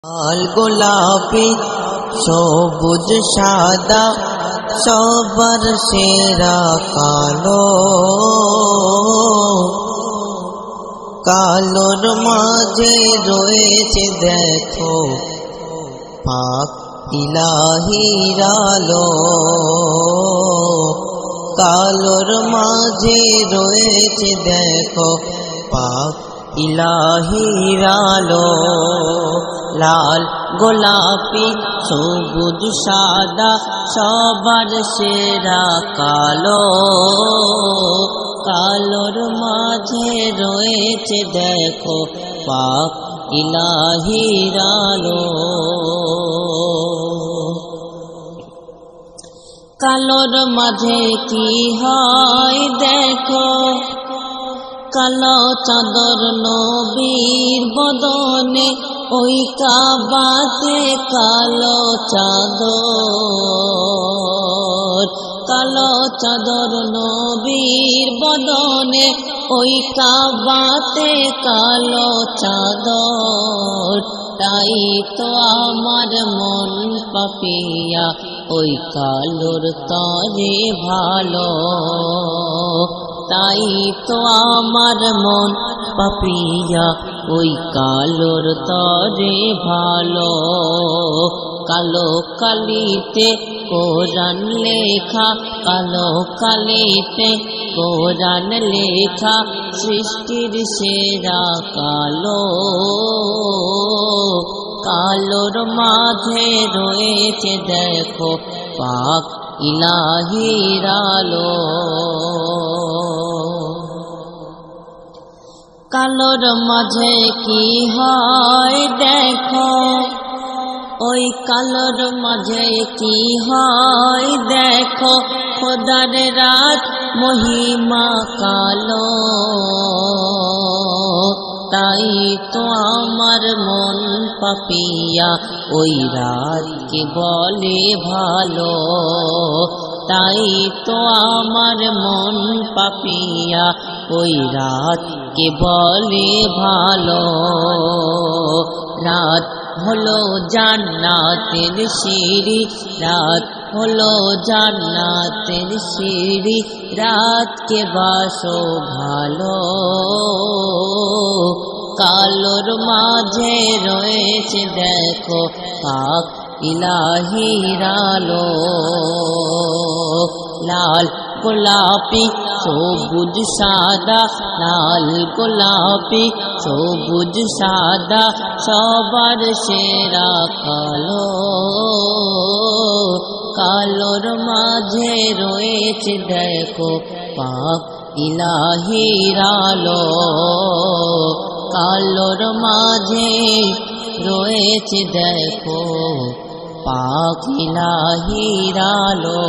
লাল গোলাপি সবুজ সাদা সবার সেরা কালো, কালোর মাঝে রয়েছে দেখো পাক ইলাহির আলো। কালোর মাঝে রয়েছে দেখো পাক ইলাহির আলো। লাল গোলাপি সবুজ সাদা সবার সেরা কালো, কালোর মাঝে রয়েছে দেখো পাক ইলাহির আলো। কালোর মাঝে কি হয় দেখো, কালো চাদর নবীর বদনে, ওই কাবাতে কালো চাদর। কালো চাদর নবীর বদনে, ওই কাবাতে কালো চাদর। তাই তো আমার মন পাপিয়া ওই কালোর তরে ভালো। তাই তো আমার মন পাপিয়া ওই কালোর তরে ভালো। কালো কালিতে কোরআন লেখা, কালো কালিতে কোরআন লেখা, সৃষ্টির সেরা কালো। কালোর মাঝে রয়েছে দেখো পাক ইলাহির আলো। কালোর মাঝে কি হয় দেখো, ওই কালোর মাঝে কি হয় দেখো, খোদার রাত মহিমা কালো। তাই তো আমার মন পাপিয়া ওই রাতকে বলে ভালো। তাই তো আমার মন পাপিয়া ওই রাতকে বলে ভালো। রাত হলো জান্নাতের সিঁড়ি, রাত হলো জান্নাতের সিঁড়ি, রাতকে বাসো ভালো। কালোর মাঝে রয়েছে দেখো পাক ইলাহির আলো। লাল গোলাপি সবুজ সাদা, লাল গোলাপি সবুজ সাদা সবার সেরা কালো। কালোর মাঝে রয়েছে দেখো পাক ইলাহির আলো। কালোর মাঝে রয়েছে দেখো পাক ইলাহির আলো।